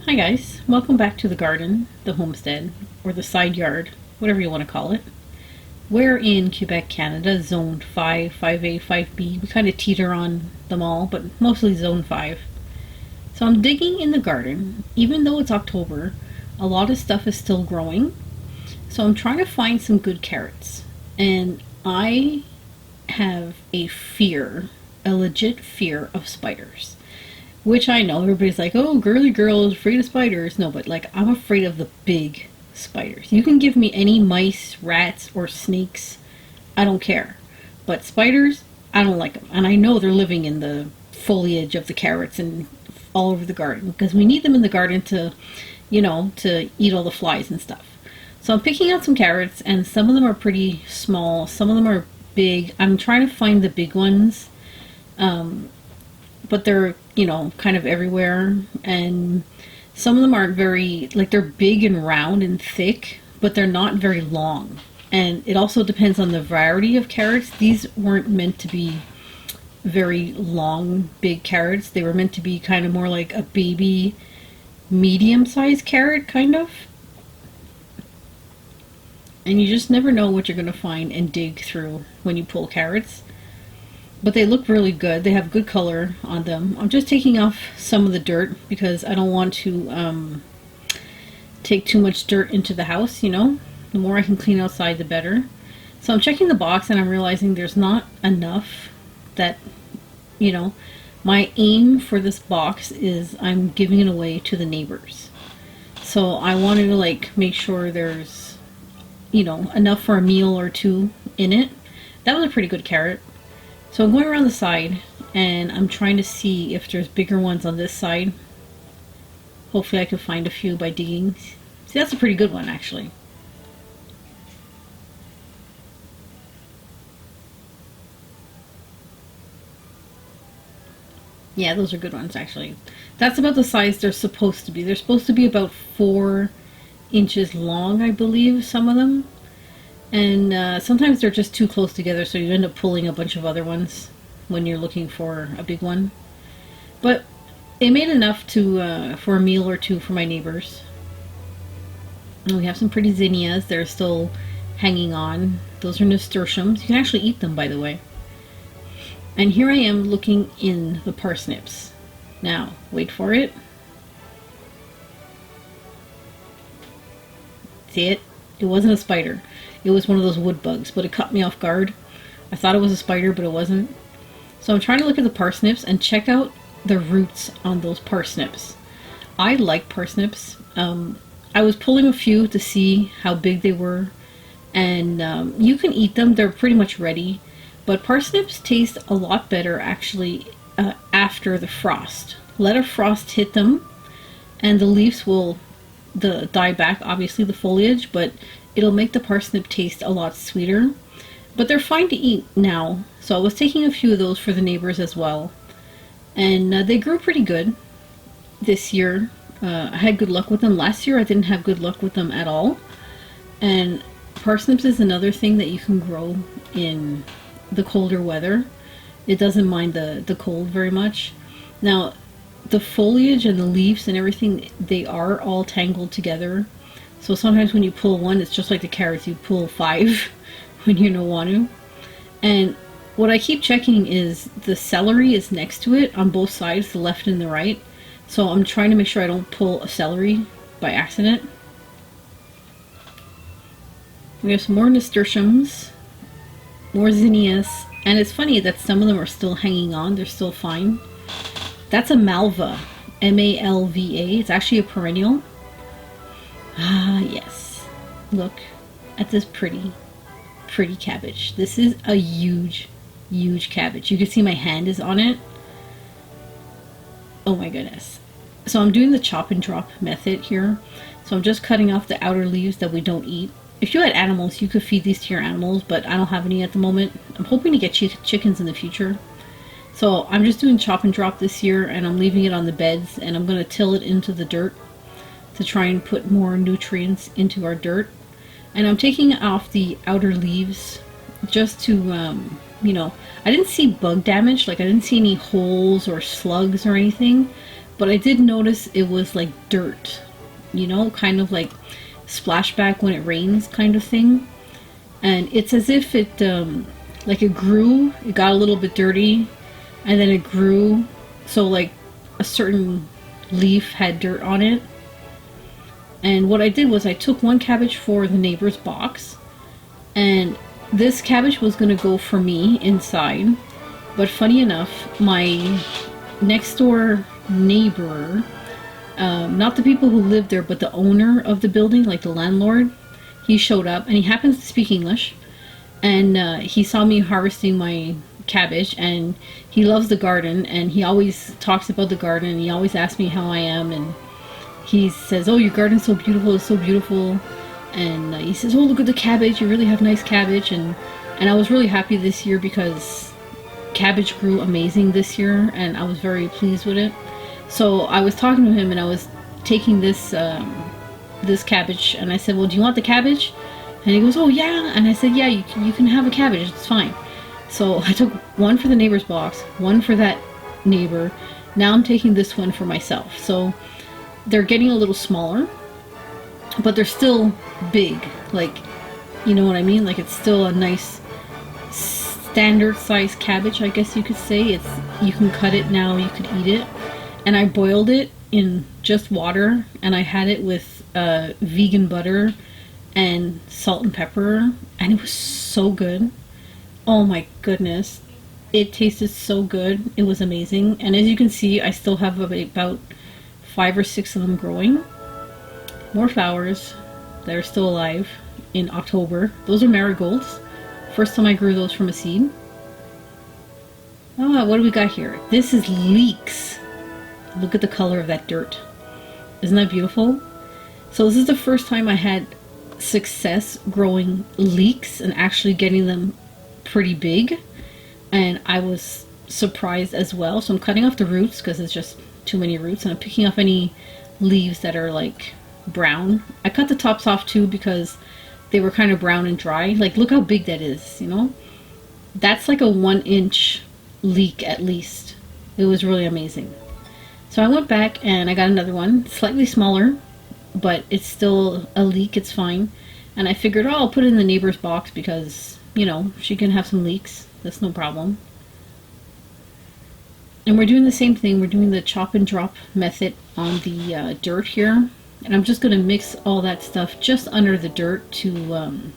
Hi guys, welcome back to the garden, the homestead, or the side yard, whatever you want to call it. We're in Quebec, Canada, Zone 5, 5A, 5B. We kind of teeter on them all, but mostly Zone 5. So I'm digging in the garden. Even though it's October, a lot of stuff is still growing. So I'm trying to find some good carrots. And I have a fear, a legit fear of spiders. Which I know everybody's like, oh, girly girl is afraid of spiders. No, but like, I'm afraid of the big spiders. You can give me any mice, rats, or snakes. I don't care. But spiders, I don't like them. And I know they're living in the foliage of the carrots and all over the garden. Because we need them in the garden to, to eat all the flies and stuff. So I'm picking out some carrots, and some of them are pretty small. Some of them are big. I'm trying to find the big ones. But they're, kind of everywhere. And some of them aren't very, like, they're big and round and thick, but they're not very long. And it also depends on the variety of carrots. These weren't meant to be very long, big carrots. They were meant to be kind of more like a baby, medium-sized carrot, kind of. And you just never know what you're going to find and dig through when you pull carrots. But they look really good. They have good color on them. I'm just taking off some of the dirt because I don't want to take too much dirt into the house, The more I can clean outside, the better. So I'm checking the box and I'm realizing there's not enough that, my aim for this box is I'm giving it away to the neighbors. So I wanted to make sure there's, enough for a meal or two in it. That was a pretty good carrot. So I'm going around the side, and I'm trying to see if there's bigger ones on this side. Hopefully I can find a few by digging. See, that's a pretty good one, actually. Yeah, those are good ones, actually. That's about the size they're supposed to be. They're supposed to be about 4 inches long, I believe, some of them. And sometimes they're just too close together, so you end up pulling a bunch of other ones when you're looking for a big one. But it made enough to for a meal or two for my neighbors. And we have some pretty zinnias. They're still hanging on. Those are nasturtiums. You can actually eat them, by the way. And here I am looking in the parsnips. Now, wait for it. See it? It wasn't a spider. It was one of those wood bugs, but it caught me off guard. I thought it was a spider, but it wasn't. So I'm trying to look at the parsnips and check out the roots on those parsnips. I like parsnips. I was pulling a few to see how big they were. And you can eat them. They're pretty much ready. But parsnips taste a lot better, actually, after the frost. Let a frost hit them, and the leaves will die back, obviously, the foliage, but it'll make the parsnip taste a lot sweeter. But they're fine to eat now, so I was taking a few of those for the neighbors as well. And they grew pretty good this year. I had good luck with them. Last year I didn't have good luck with them at all. And parsnips is another thing that you can grow in the colder weather. It doesn't mind the cold very much. Now, the foliage and the leaves and everything, they are all tangled together. So sometimes when you pull one, it's just like the carrots, you pull 5 when you don't want to. And what I keep checking is the celery is next to it on both sides, the left and the right. So I'm trying to make sure I don't pull a celery by accident. We have some more nasturtiums, more zinnias, and it's funny that some of them are still hanging on, they're still fine. That's a malva, M-A-L-V-A. It's actually a perennial. Ah, yes. Look at this pretty cabbage. This is a huge cabbage. You can see my hand is on it. Oh my goodness. So I'm doing the chop and drop method here. So I'm just cutting off the outer leaves that we don't eat. If you had animals, you could feed these to your animals, but I don't have any at the moment. I'm hoping to get chickens in the future. So I'm just doing chop and drop this year, and I'm leaving it on the beds, and I'm going to till it into the dirt to try and put more nutrients into our dirt. And I'm taking off the outer leaves just to, I didn't see bug damage. Like, I didn't see any holes or slugs or anything. but I did notice it was like dirt, you know, kind of like splashback when it rains kind of thing. And it's as if it like it grew, it got a little bit dirty, and then it grew, so like a certain leaf had dirt on it. And what I did was I took one cabbage for the neighbor's box, and this cabbage was going to go for me inside. But funny enough, my next door neighbor, not the people who live there, but the owner of the building, like the landlord, he showed up, and he happens to speak English. And he saw me harvesting my cabbage, and he loves the garden, and he always talks about the garden, and he always asks me how I am, and he says, oh, your garden's so beautiful, it's so beautiful. And he says, oh, look at the cabbage, you really have nice cabbage. And I was really happy this year because cabbage grew amazing this year, and I was very pleased with it. So I was talking to him, and I was taking this this cabbage, and I said, well, do you want the cabbage? And he goes, oh yeah. And I said, yeah, you can have a cabbage, it's fine. So I took one for the neighbor's box, one for that neighbor. Now I'm taking this one for myself. So they're getting a little smaller, but they're still big. Like, you know what I mean? Like, it's still a nice standard size cabbage, I guess you could say. It's, you can cut it now, you could eat it. And I boiled it in just water, and I had it with vegan butter and salt and pepper, and it was so good. Oh my goodness, it tasted so good. It was amazing. And as you can see, I still have about 5 or 6 of them growing. More flowers that are still alive in October. Those are marigolds. First time I grew those from a seed. Oh, what do we got here? This is leeks. Look at the color of that dirt. Isn't that beautiful? So this is the first time I had success growing leeks and actually getting them pretty big. And I was surprised as well. So I'm cutting off the roots because it's just too many roots. And I'm picking off any leaves that are like brown. I cut the tops off too because they were kind of brown and dry. Like, look how big that is, you know? That's like a 1-inch leek at least. It was really amazing. So I went back and I got another one, slightly smaller, but it's still a leek, it's fine. And I figured, oh, I'll put it in the neighbor's box because, you know, she can have some leeks. That's no problem. And we're doing the same thing. We're doing the chop and drop method on the dirt here. And I'm just going to mix all that stuff just under the dirt to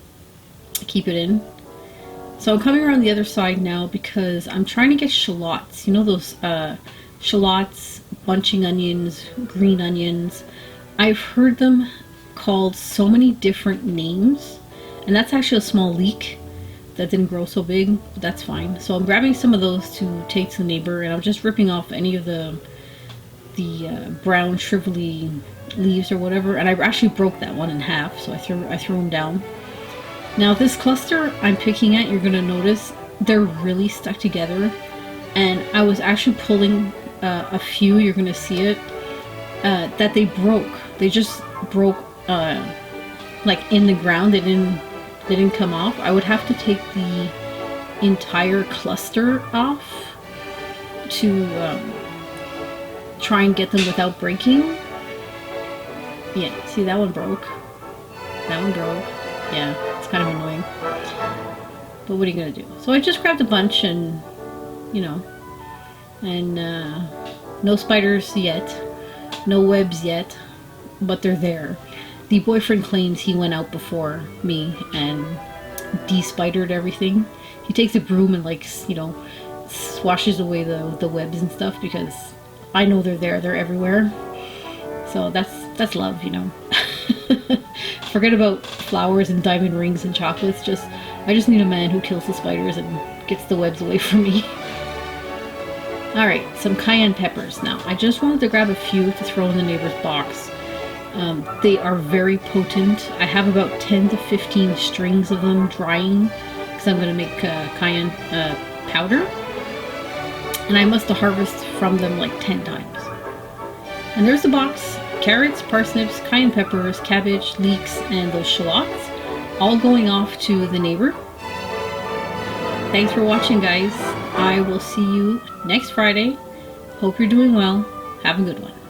keep it in. So I'm coming around the other side now because I'm trying to get shallots. You know those shallots, bunching onions, green onions. I've heard them called so many different names. And that's actually a small leek that didn't grow so big, but that's fine. So I'm grabbing some of those to take to the neighbor, and I'm just ripping off any of the brown shrivelly leaves or whatever. And I actually broke that one in half, so I threw them down. Now this cluster I'm picking at, you're gonna notice they're really stuck together, and I was actually pulling a few, you're gonna see it, that they broke. They just broke like in the ground. They didn't come off. I would have to take the entire cluster off to try and get them without breaking. Yeah, see, that one broke. That one broke. Yeah, it's kind of annoying. But what are you gonna do? So I just grabbed a bunch and, you know, and no spiders yet, no webs yet, but they're there. The boyfriend claims he went out before me and de-spidered everything. He takes a broom and, like, you know, swashes away the webs and stuff, because I know they're there. They're everywhere. So that's love, you know. Forget about flowers and diamond rings and chocolates. I just need a man who kills the spiders and gets the webs away from me. Alright, some cayenne peppers. Now, I just wanted to grab a few to throw in the neighbor's box. They are very potent. I have about 10 to 15 strings of them drying because I'm going to make cayenne powder. And I must harvest from them like 10 times. And there's the box. Carrots, parsnips, cayenne peppers, cabbage, leeks, and those shallots. All going off to the neighbor. Thanks for watching, guys. I will see you next Friday. Hope you're doing well. Have a good one.